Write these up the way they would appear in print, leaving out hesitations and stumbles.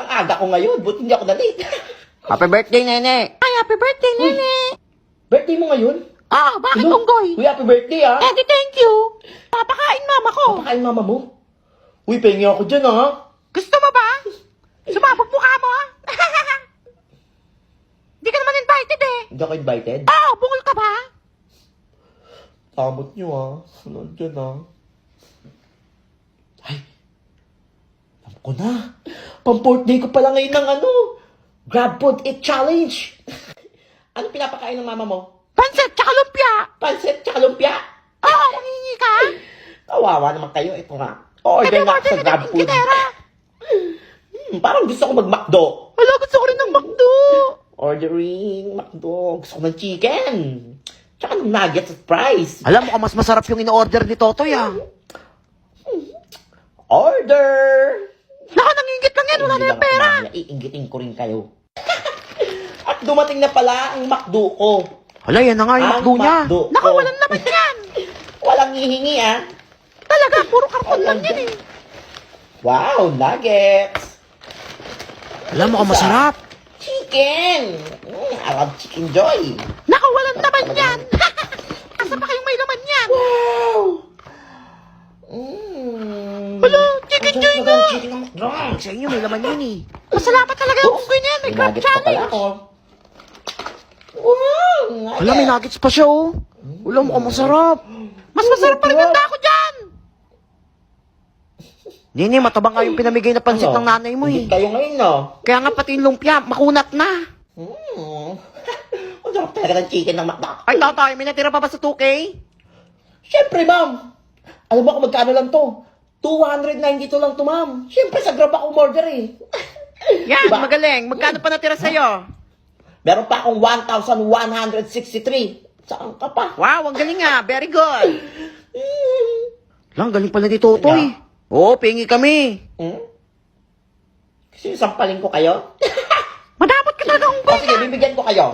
Ang aga ko ngayon, buti hindi ako na-late. Happy birthday, Nene! Ay, happy birthday, Nene! Birthday mo ngayon? Ah, bakit, Ano? Onggoy? Uy, happy birthday ah. Eh, di thank you. Papakain mama ko. Papakain mama mo? Uy, pengi ako dyan ah. Gusto mo ba? Sumabog mukha mo, ha? Di ka naman invited eh. Hindi ako invited. Oh, bungol ka ba? Tamot nyo ah. Ano dyan ah. Ay. Alam ko na. Pang-birthday ko pala ngayon ng ano. Grab Food Eat Challenge. Ano pinapakain ng mama mo? Pansit tsaka lumpia. Pansit tsaka lumpia. Oo, mangingi ka. Kawawa naman kayo. Ito nga. Order na ako sa Grab Food. Parang gusto ko mag-McDo. Wala, gusto ko rin ng McDo. Ordering McDo. Gusto ko ng chicken. Tsaka ng nuggets at fries. Alam mo ka, mas masarap yung in-order ni Totoy, ah. Order! Naka, nangingit lang yan. Wala na yung pera. Iingitin ko rin kayo. At dumating na pala ang McDo ko. Hala, yan na nga yung Ang McDo niya. McDo Naka, ko. walang naman yan. Walang hihingi ah. Talaga, puro karton lang yan eh. Wow, nuggets. Alam mo ka, masarap. Chicken. I love Chicken Joy. Naka, walang naman yan. Asa pa kayong may laman yan? Wow. Hala, Chicken Joy nga. Chicken ng McDo. Sa inyo, may laman yun, eh. Masalamat talaga yung unggoy niya. May grab Nuggets pa pala challenge. ako. Wow, Hala, may nuggets pa siya, oh. Alam mo ka, masarap. Mas masarap pa rin ang dako dyan. Nene, matabang nga yung pinamigay na pansit ng nanay mo, eh. Hindi kayo ngayon, no? Kaya nga pati yung lumpia, makunat na. Ang sarap talaga ng chicken ng McDo. Ay, Totoy, may natira pa ba sa 2K? Siyempre, ma'am. Alam mo kung magkano lang to? 292 lang to, ma'am. Siyempre, sa Grab ako umorder eh. Yan, Diba? magaling. Magkano pa natira sa'yo? Meron pa akong 1,163. Saan ka pa? Wow, ang galing nga. Very good. Lang, galing pala ni Totoy. Oo, pingi kami. Kasi sampalin ko kayo? Madamot ka talaga O unggoy. sige, bibigyan ko kayo.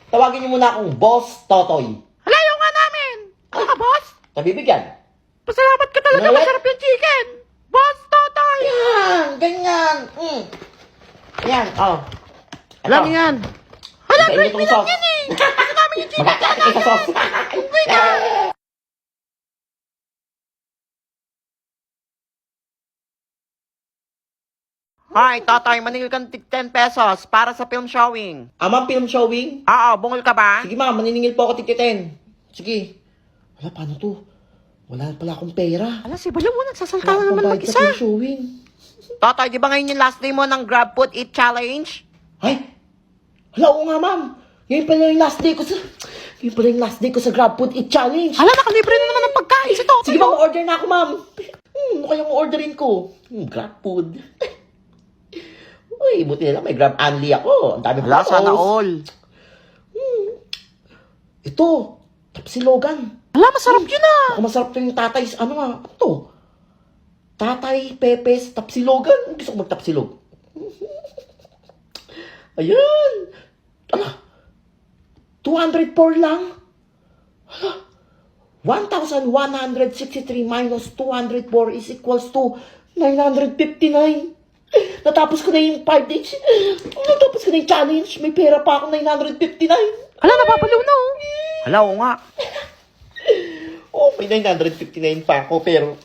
Tawagin niyo muna akong Boss Totoy. Halayo nga namin. Ano ka, boss? Bibigyan. Pasalamat ka talaga. Ano ulit? Masarap yung chicken. Boss Totoy. Yan, ganyan. Yan, oh. Ito. Lang yan. Hala, great Bilang yan eh. Gusto namin yung chicken. Magkakain ka sauce. Unggoy ka. Hi, Totoy, maningil kang 10 pesos para sa film showing. Ma'am, film showing? Oo, bungol ka ba? Sige ma'am, maniningil po ako tig-10. Sige. Wala, paano to? Wala pala akong pera. Ala, si Balaw, nagsasalta Wala na akong naman bayad sa mag-isa. film showing. Totoy, di ba ngayon yung last day mo ng Grab Food Eat Challenge? Ay! Hala, oo nga ma'am. Ngayon pala yung last day ko sa... Ngayon pala yung last day ko sa Grab Food Eat Challenge. Ala, nakalibre na naman ng pagkain si Totoy. Sige ma'am, order na ako ma'am. Ano kayang orderin ko? Grab Food. Uy, buti na lang may Grab Only ako. Ang dami Wala, photos. sana all. Ito, Tapsilogan. Ala, masarap yun ah. Ako masarap to yung tatay, ano nga, ano to? Tatay, Pepes, Tapsilogan. Gusto ko magtapsilog. Ayan. Ala, 204 lang. Ala, 1,163 minus 204 is equals to 959. Natapos ko na yung 5 days. Natapos ko na yung challenge. May pera pa ako 959. Ala, napapaliw na oh. Hala, oo nga. Oh, may 959 pa ako, pero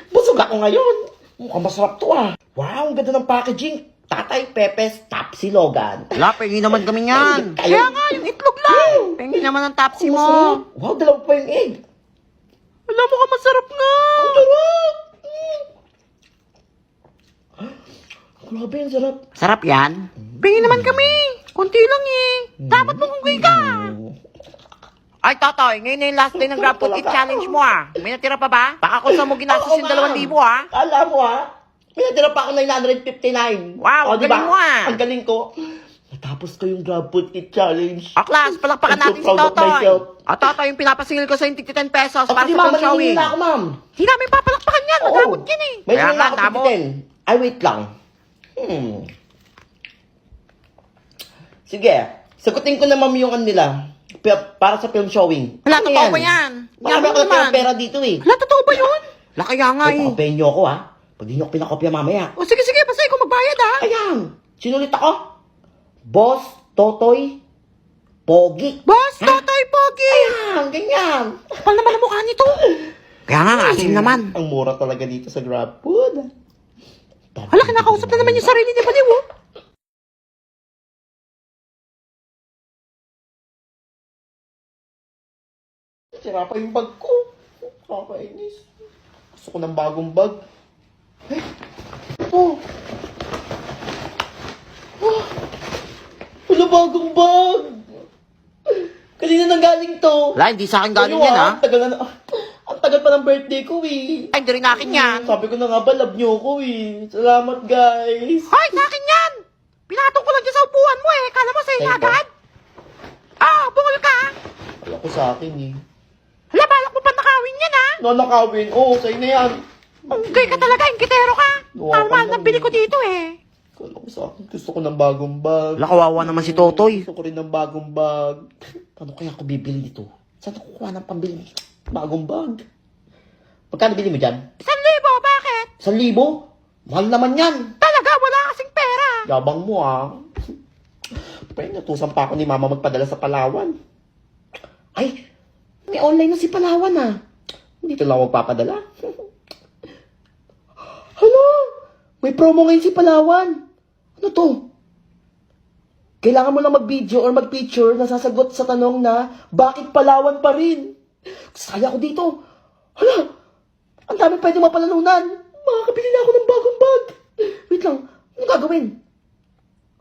busog ako ngayon. Mukhang masarap to ah. Wow, ang ganda ng packaging. Tatay Pepes Tapsilogan. Wala, pengi naman kami yan. Kaya nga, yung itlog lang. Pengi naman ang tapsi mo. Masarap. Wow, dalawa pa yung egg. Alam mo ka, masarap nga. Ang sarap. Grabe, ang sarap. Sarap yan. Pengi naman kami. Konti lang eh. Dapat mong unggoy ka. Ay, Totoy, ngayon na yung last day ng Grab Food Eat Challenge mo, ah. May natira pa ba? Baka kung saan mo ginastos yung 2,000, ah. Kala mo ah. May natira pa ako 959. Wow, ang galing mo, ah. Ang galing ko. Natapos ko yung Grab Food Eat Challenge. O, class, palakpakan I'm so natin si proud of Totoy. myself. O, Totoy, yung pinapasingil ko sa yung 10 pesos O, para sige sa ma'am, film showing. maniningil na ako ma'am. Hindi namin papalakpakan yan. Madamot yan eh. May Kaya nila nga, ako damot. tigitin. Ay, wait lang. Sige, sagutin ko na ma'am yung nila. Para sa film showing. Wala, Ano totoo ba yan? Marami ako naman. ng pera dito eh. Ala, totoo ba yun? Wala, kaya nga Ay, eh. pakopyahin niyo ako ha. Pag di niyo ako pinakopya mamaya. O sige, sige, sa'yo kung magbayad, ha? Ayan! Sinulit ako. Boss, Totoy, Pogi. Boss, Totoy Pogi! Ayan, ganyan. Kapal naman ang mukha nito. Kaya nga, asim naman. Ang mura talaga dito sa GrabFood. Hala, kinakausap na naman yung sarili ni Baliw, oh. Sira pa yung bag ko. Kakainis. Gusto ko ng bagong bag. Eh, ito. Wala bagong bag. Kanina nang galing to. Wala, hindi sa akin galing Ano, yan, ha? Ang tagal na, ang tagal pa ng birthday ko eh. Ay, hindi rin akin yan. Sabi ko na nga ba, love niyo ako eh. Salamat guys. Hoy, sa akin yan! Pinatong ko lang dyan sa upuan mo, eh. Kala mo sa'yo Ay, agad? Ah, bungol ka! Wala ko sa akin eh. Hala, balak mo pa nakawin yan, ha? Nanakawin. Oo, sa'yo na yan. Unggay ka talaga, ingkitero ka. Luwakan Mahal lang ng bili ko eh. dito, eh. Kala ko sa akin. Gusto ko ng bagong bag. Wala, kawawa naman si Totoy. Gusto ko rin ng bagong bag. Paano kaya ako bibili nito? Saan ako kuha ng pambili nito? Bagong bag. Magkano bili mo dyan? 1,000, bakit? 1,000? Mahal naman yan. Talaga, wala kasing pera. Yabang mo ah. Pero natusan pa ako ni mama magpadala sa Palawan. Ay, may online na si Palawan ah. Dito lang ako magpapadala. Hala, may promo ngayon si Palawan. Ano to? Kailangan mo lang mag-video or mag-picture na sasagot sa tanong na bakit Palawan pa rin? Saya ko dito. Hala, ang dami pwede mapalalunan. Makakabili na ako ng bagong bag. Wait lang, ano gagawin?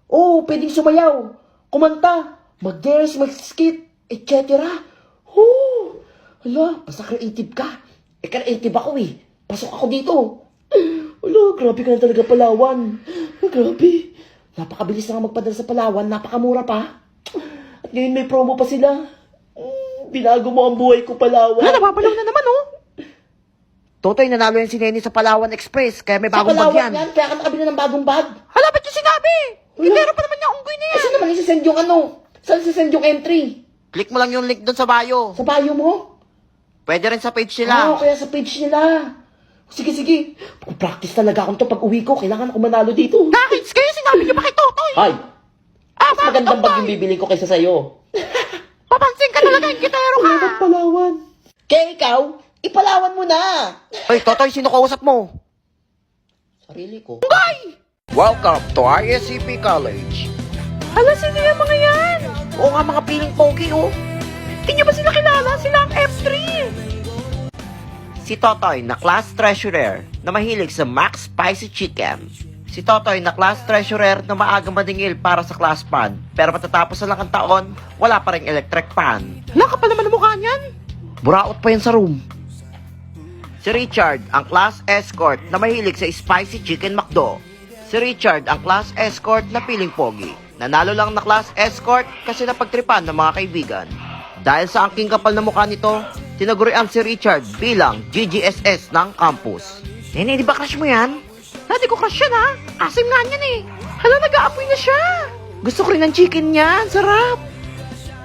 Oh, pwedeng sumayaw, kumanta, mag-dance, mag-skit, etc. Oh, hala, basta creative ka. Eh, creative ako eh. Pasok ako dito. Hala, grabe ka na talaga Palawan. Grabe. Napakabilis na nga magpadala sa Palawan, napakamura pa. At ngayon may promo pa sila. Binago mo ang buhay ko, Palawan. Hala, nababalaw na naman, oh. Totoy, nanalo yan si Nene sa Palawan Express, kaya may Sa bagong bag Palawan yan. yan, kaya ka nakabili ng bagong bag. Hala, ba't yung sinabi? Ingkitero pa naman niya, unggoy na yan. Saan naman isasend yung ano? Saan isasend yung entry? Click mo lang yung link doon sa bio. Sa bio mo? Pwede rin sa page Oo, nila. kaya sa page nila. Sige, sige. Practice talaga akong to pag uwi ko. Kailangan ako manalo dito. Nakits kayo, sinabi niyo ba kay Totoy? Ay, Ah, mas bakit magandang bag Totoy? yung bibili ko kaysa sa'yo. Papansin ka talaga, ingkitero ka. Salamat, Palawan. Kaya ikaw, ipalawan mo na. Ay, Totoy, sino kausap mo? Sarili ko. Welcome to ISCP College. Hala, sino yung mga yan? Oo nga, mga piling pogi, oh. Hindi niyo ba sila kilala? Sila ang F3. Si Totoy na class treasurer na mahilig sa Max Spicy Chicken. Si Totoy na class treasurer na maaga maningil para sa class fund. Pero matatapos na lang ang taon, wala pa rin electric fan. Hala, kapal naman ang mukha niyan. Buraot pa yan sa room. Si Richard, ang class escort na mahilig sa spicy chicken McDo. Si Richard, ang class escort na piling pogi. Nanalo lang na class escort kasi napagtripan ng mga kaibigan. Dahil sa angking kapal na mukha nito, tinagurian si Richard bilang GGSS ng campus. Nene, di ba crush mo yan? Hindi ko crush yan, ha? Asim nga niyan, eh. Hala, nag-aapoy na siya. Gusto ko rin ng chicken niyan, sarap.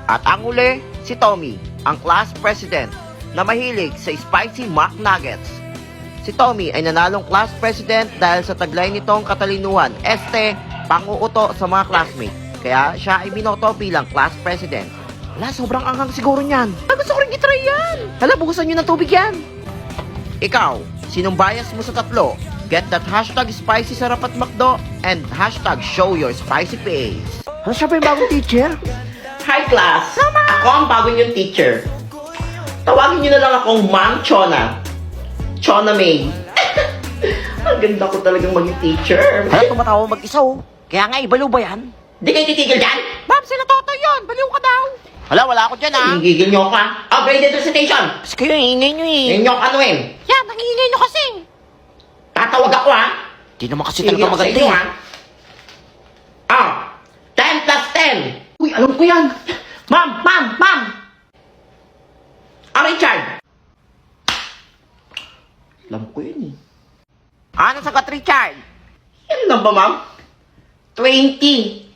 At ang uli, si Tommy, ang class president na mahilig sa spicy McNuggets. Si Tommy ay nanalong class president dahil sa taglay nitong katalinuhan, panguuto sa mga classmates. Kaya siya ay binoto bilang class president. Wala, sobrang anghang siguro niyan. Gusto ko rin itry yan. Hala, bukusan nyo ng tubig yan. Ikaw, sinong bias mo sa tatlo? Get that hashtag spicy sarap at McDo and hashtag show your spicy face. Hala, siya ba yung bagong teacher? Hi class! Ako ang bago niyong teacher. Tawagin niyo na lang akong Ma'am Chona. Chona May. Ang ganda ko talagang maging teacher. Hala, tumatawa mag-isa oh. Kaya nga, ibalo ba yan? Di kayo titigil dyan? Ma'am, sila Totoy yun. Baliw ka daw. Hala, wala ako dyan ah. Higigil niyo ka. Upgraded recitation. Kasi kayo, ingay nyo eh. Yan yung anuin. Yan, nangiingay nyo kasi. Tatawag ako ha. Di naman kasi Higigil talaga ako sa maganda inyo eh. ha. Ah, 10 plus 10. Uy, alam ko yan. Ma'am, ma'am, ma'am. Ah, Richard. Alam ko yun eh. Ano sagot, Richard? Yan lang ba, ma'am? 20.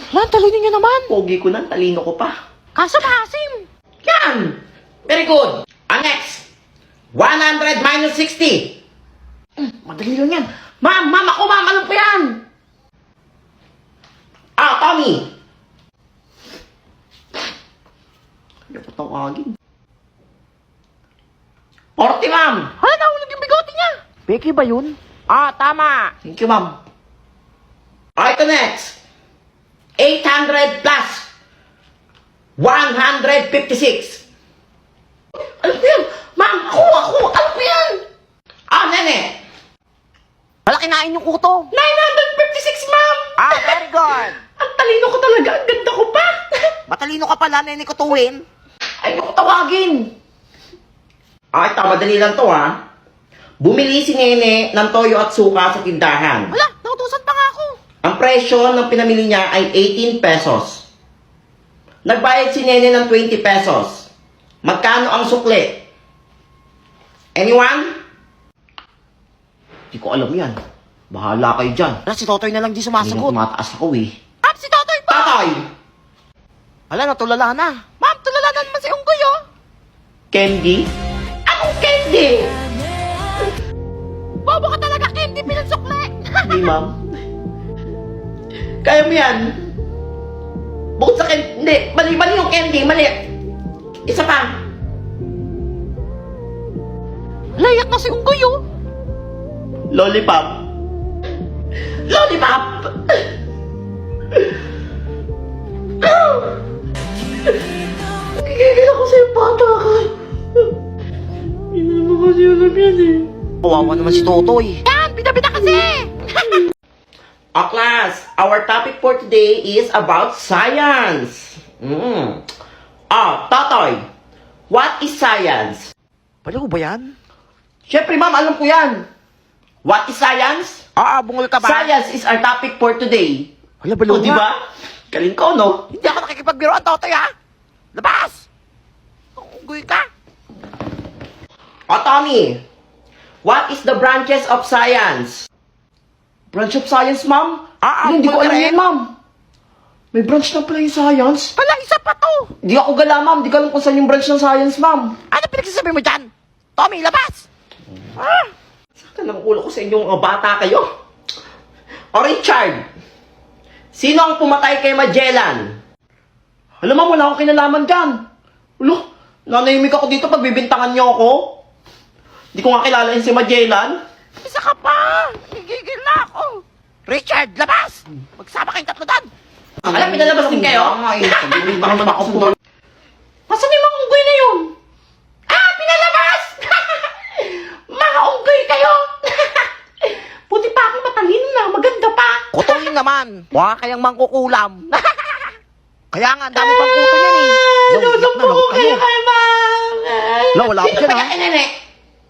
Hala, talino nyo naman. Pogi ko na, talino ko pa. Kaso maasim. Yan! Very good. Ang next, 100 minus 60. Madali lang yan. Ma'am, ako, ma'am, alam ko yan. Tommy. Ano ko tawagin? 40, ma'am. Hala, nahulog yung bigote niya. Becky ba yun? Tama. Thank you, ma'am. Ito next. 800 plus 156. Alam ko yan. Ma'am, ako. Alam ko yan. Nene. Wala kinain yung kuto. 956, ma'am. Very good. Ang talino ko talaga. Ang ganda ko pa. Matalino ka pala, nene ko tuwin. Ay, naku, tawagin. Ito, madali lang to, ha. Bumili si Nene ng toyo at suka sa tindahan. Hala, nautusan pa nga ako. Ang presyo ng pinamili niya ay 18 pesos. Nagbayad si Nene ng 20 pesos. Magkano ang sukli? Anyone? Hindi ko alam yan. Bahala kayo dyan. Wala, si Totoy na lang di Hindi na sumasagot. tumataas ako eh. Ma'am, si Totoy pa. Tatay! Wala, natulala na. Ma'am, tulala na naman si Unggoy, oh. Candy? Anong candy? Bobo ka talaga, Candy, pinansukli. Hindi, ma'am. Kaya mo yan. Bukod sa candy. Hindi, mali yung candy. Mali. Isa pa. Layak na si Unggoy, oh. Lollipop. Lollipop! Gigigil ako sa'yo, bata ka. Hindi mo kasi alam yan eh. Kawawa naman si Totoy. Yan, bida-bida kasi. Class, our topic for today is about science. Totoy, what is science? Pala ko ba yan? Siyempre, ma'am, alam ko yan. What is science? Bungol ka ba? Science is our topic for today. Wala, balo O, di ba? Galing ko, no? Hindi ako nakikipagbiroan, Totoy, ha? Labas! Unggoy ka. Tommy, what is the branches of science? Branch of science, ma'am? Hindi ko bungol ka alam rin. yan, ma'am. May branch na pala yung science. Pala, isa pa to. Di ako gala, ma'am. Di ko alam kung saan yung branch ng science, ma'am. Ano pinagsasabi mo dyan? Tommy, labas. Saka ng ulo ko sa inyong mga bata kayo. O Richard, sino ang pumatay kay Magellan? Alam mo, wala akong kinalaman dyan. Ulo, nanahimik ako dito pag bibintangan niyo ako. Di ko nga kilala yung si Magellan. Isa ka pa. Gigigil na ako. Richard, labas. Magsama kayong tatlo doon. Alam, pinalabas din kayo? Bibintangan naman ako po. Nasaan yung mga unggoy na yun? Pinalabas! Mga unggoy kayo! Buti pa akong matalino na, maganda pa. Kutoy naman. Mukha kayang mangkukulam. Kaya nga, ang dami pang kuto niyan eh. Nudumpo ko kayo kay ma'am. Wala, wala ako Sino dyan, ba ha? yan, nene?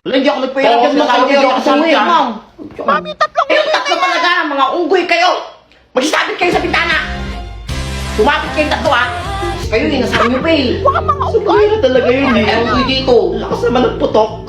Wala, hindi ako nagpahirap yan. Hindi ako kasama yan, ma'am. Ma'am, yung tatlong Yung tatlo talaga, mga unggoy kayo. Magsasabit kayo sa bintana. Sumapit kayong tatlo, ha? Kayo, inasabi niyo pa eh. Baka mga unggoy. Unggoy na talaga yun eh. Unggoy dito. Lakas naman ng putok.